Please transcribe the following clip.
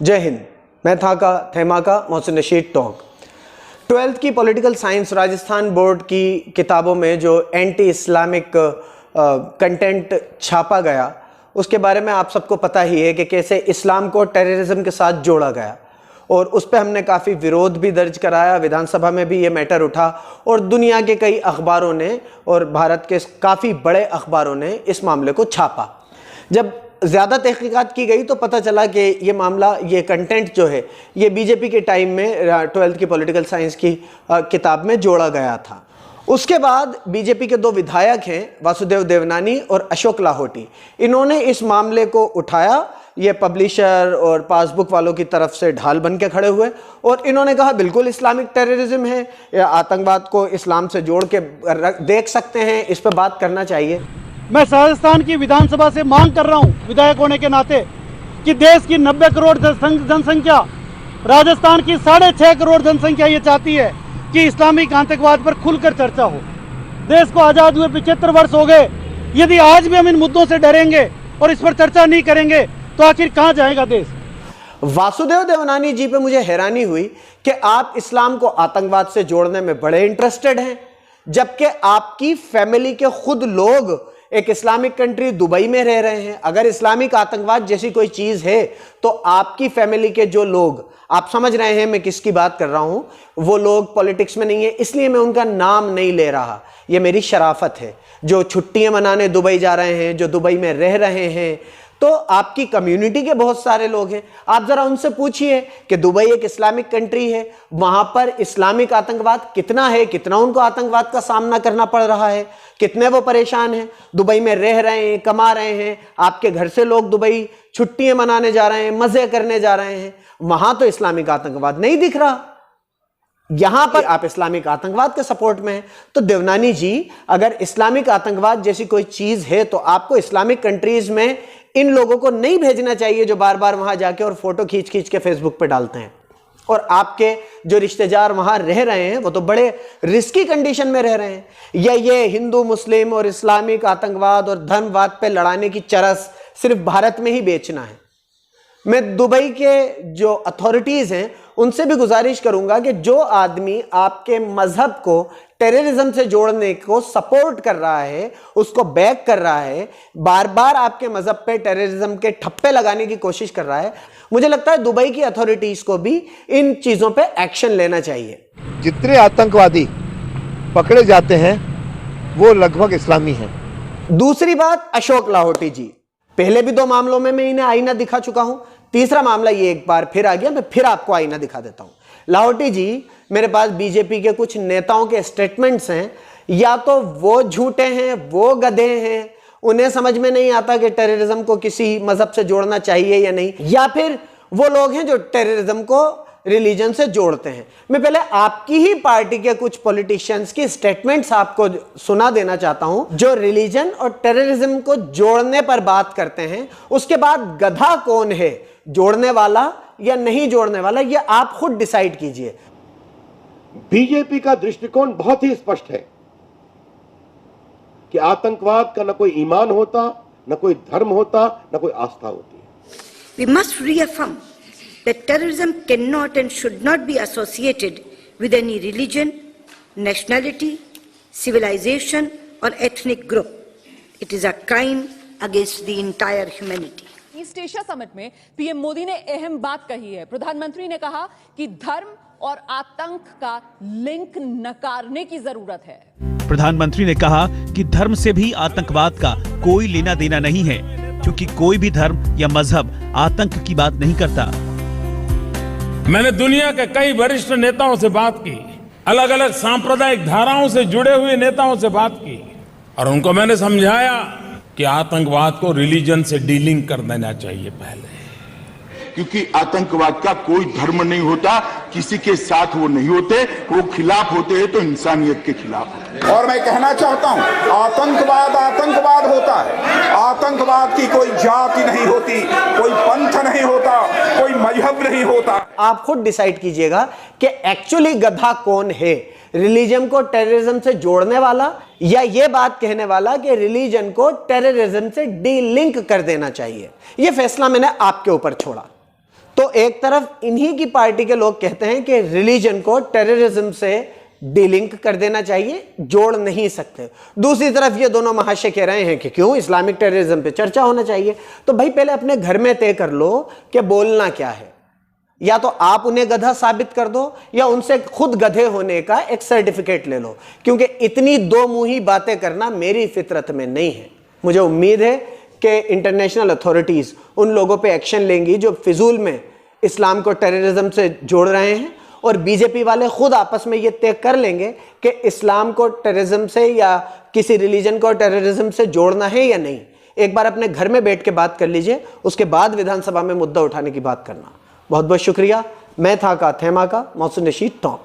जय हिंद। मैं थेमा का मोहसिन रशीद टोंक। 12th की पॉलिटिकल साइंस राजस्थान बोर्ड की किताबों में जो एंटी इस्लामिक कंटेंट छापा गया उसके बारे में आप सबको पता ही है कि कैसे इस्लाम को टेररिज्म के साथ जोड़ा गया, और उस पर हमने काफ़ी विरोध भी दर्ज कराया। विधानसभा में भी ये मैटर उठा और दुनिया के कई अखबारों ने और भारत के काफ़ी बड़े अखबारों ने इस मामले को छापा। जब ज़्यादा तहकीकात की गई तो पता चला कि ये मामला, ये कंटेंट जो है ये बीजेपी के टाइम में 12th की पॉलिटिकल साइंस की किताब में जोड़ा गया था। उसके बाद बीजेपी के दो विधायक हैं, वासुदेव देवनानी और अशोक लाहोटी, इन्होंने इस मामले को उठाया। ये पब्लिशर और पासबुक वालों की तरफ से ढाल बन के खड़े हुए और इन्होंने कहा बिल्कुल इस्लामिक टेररिज्म है, या आतंकवाद को इस्लाम से जोड़ के देख सकते हैं, इस पर बात करना चाहिए। मैं राजस्थान की विधानसभा से मांग कर रहा हूं विधायक होने के नाते कि देश की 90 करोड़ जनसंख्या, राजस्थान की 6.5 करोड़ जनसंख्या ये चाहती है कि इस्लामिक आतंकवाद पर खुलकर चर्चा हो। देश को आज़ाद हुए 75 वर्ष हो गए। यदि आज भी हम इन मुद्दों से डरेंगे और इस पर चर्चा नहीं करेंगे तो आखिर कहां जाएगा देश। वासुदेव देवनानी जी पे मुझे हैरानी हुई कि आप इस्लाम को आतंकवाद से जोड़ने में बड़े इंटरेस्टेड हैं, जबकि आपकी फैमिली के खुद लोग एक इस्लामिक कंट्री दुबई में रह रहे हैं। अगर इस्लामिक आतंकवाद जैसी कोई चीज है तो आपकी फैमिली के जो लोग, आप समझ रहे हैं मैं किसकी बात कर रहा हूं, वो लोग पॉलिटिक्स में नहीं है, इसलिए मैं उनका नाम नहीं ले रहा। ये मेरी शराफत है। जो छुट्टियां मनाने दुबई जा रहे हैं, जो दुबई में रह रहे हैं, तो आपकी कम्युनिटी के बहुत सारे लोग हैं। आप जरा उनसे पूछिए कि दुबई एक इस्लामिक कंट्री है, वहां पर इस्लामिक आतंकवाद कितना है, कितना उनको आतंकवाद का सामना करना पड़ रहा है, कितने वो परेशान हैं। दुबई में रह रहे हैं, कमा रहे हैं, आपके घर से लोग दुबई छुट्टियां मनाने जा रहे हैं, मजे करने जा रहे हैं, वहां तो इस्लामिक आतंकवाद नहीं दिख रहा। यहां पर आप इस्लामिक आतंकवाद के सपोर्ट में हैं। तो देवनानी जी, अगर इस्लामिक आतंकवाद जैसी कोई चीज है तो आपको इस्लामिक कंट्रीज में इन लोगों को नहीं भेजना चाहिए जो बार बार वहां जाके और फोटो खींच खींच के फेसबुक पे डालते हैं। और आपके जो रिश्तेदार वहां रह रहे हैं वो तो बड़े रिस्की कंडीशन में रह रहे हैं। या ये हिंदू मुस्लिम और इस्लामिक आतंकवाद और धर्मवाद पे लड़ाने की चरस सिर्फ भारत में ही बेचना है। मैं दुबई के जो अथॉरिटीज हैं उनसे भी गुजारिश करूंगा कि जो आदमी आपके मजहब को टेररिज्म से जोड़ने को सपोर्ट कर रहा है, उसको बैक कर रहा है, बार बार आपके मजहब पे टेररिज्म के ठप्पे लगाने की कोशिश कर रहा है, मुझे लगता है दुबई की अथॉरिटीज को भी इन चीजों पे एक्शन लेना चाहिए। जितने आतंकवादी पकड़े जाते हैं वो लगभग इस्लामी हैं। दूसरी बात, अशोक लाहोटी जी, पहले भी 2 मामलों में मैं इन्हें आईना दिखा चुका हूं, तीसरा मामला ये एक बार फिर आ गया, मैं फिर आपको आईना दिखा देता हूं। लाहोटी जी, मेरे पास बीजेपी के कुछ नेताओं के स्टेटमेंट्स हैं, या तो वो झूठे हैं, वो गधे हैं, उन्हें समझ में नहीं आता कि टेररिज्म को किसी मजहब से जोड़ना चाहिए या नहीं, या फिर वो लोग हैं जो टेररिज्म को रिलीजन से जोड़ते हैं। मैं पहले आपकी ही पार्टी के कुछ पॉलिटिशियंस की स्टेटमेंट्स आपको सुना देना चाहता हूं जो रिलीजन और टेररिज्म को जोड़ने पर बात करते हैं। उसके बाद गधा कौन है, जोड़ने वाला या नहीं जोड़ने वाला, ये आप खुद डिसाइड कीजिए। बीजेपी का दृष्टिकोण बहुत ही स्पष्ट है कि आतंकवाद का न कोई ईमान होता, न कोई धर्म होता, न कोई आस्था होती है। We must reaffirm that terrorism cannot and should not be associated with any religion, nationality, civilization or ethnic group. It is a crime against the entire humanity. East Asia summit में पीएम मोदी ने अहम बात कही है। प्रधानमंत्री ने कहा कि धर्म और आतंक का लिंक नकारने की जरूरत है। प्रधानमंत्री ने कहा कि धर्म से भी आतंकवाद का कोई लेना देना नहीं है, क्योंकि कोई भी धर्म या मजहब आतंक की बात नहीं करता। मैंने दुनिया के कई वरिष्ठ नेताओं से बात की, अलग अलग सांप्रदायिक धाराओं से जुड़े हुए नेताओं से बात की, और उनको मैंने समझाया कि आतंकवाद को रिलीजन से डीलिंग कर देना चाहिए पहले, क्योंकि आतंकवाद का कोई धर्म नहीं होता, किसी के साथ वो नहीं होते, वो खिलाफ होते हैं तो इंसानियत के खिलाफ होते हैं। और मैं कहना चाहता हूं, आतंकवाद आतंकवाद होता है। आतंकवाद की कोई जाति नहीं होती, कोई पंथ नहीं होता, कोई मजहब नहीं होता। आप खुद डिसाइड कीजिएगा कि एक्चुअली गधा कौन है, रिलीजन को टेररिज्म से जोड़ने वाला या ये बात कहने वाला कि रिलीजन को टेररिज्म से डीलिंक कर देना चाहिए। ये फैसला मैंने आपके ऊपर छोड़ा। तो तो एक तरफ इन्हीं की पार्टी के लोग कहते हैं कि रिलीजन को टेररिज्म से डीलिंक कर देना चाहिए, जोड़ नहीं सकते। दूसरी तरफ ये दोनों महाशय कह रहे हैं कि क्यों, इस्लामिक टेररिज्म पे चर्चा होना चाहिए। तो भाई पहले अपने घर में तय कर लो कि बोलना क्या है। या तो आप उन्हें गधा साबित कर दो या उनसे खुद गधे होने का एक सर्टिफिकेट ले लो, क्योंकि इतनी दो मुंही बातें करना मेरी फितरत में नहीं है। मुझे उम्मीद है कि इंटरनेशनल अथॉरिटीज उन लोगों पे एक्शन लेंगी जो फिजूल में इस्लाम को टेररिज्म से जोड़ रहे हैं, और बीजेपी वाले खुद आपस में ये तय कर लेंगे कि इस्लाम को टेररिज्म से या किसी रिलीजन को टेररिज्म से जोड़ना है या नहीं। एक बार अपने घर में बैठ के बात कर लीजिए, उसके बाद विधानसभा में मुद्दा उठाने की बात करना। बहुत बहुत शुक्रिया। मैं था का थेमा का मोहसिन रशीद टॉक।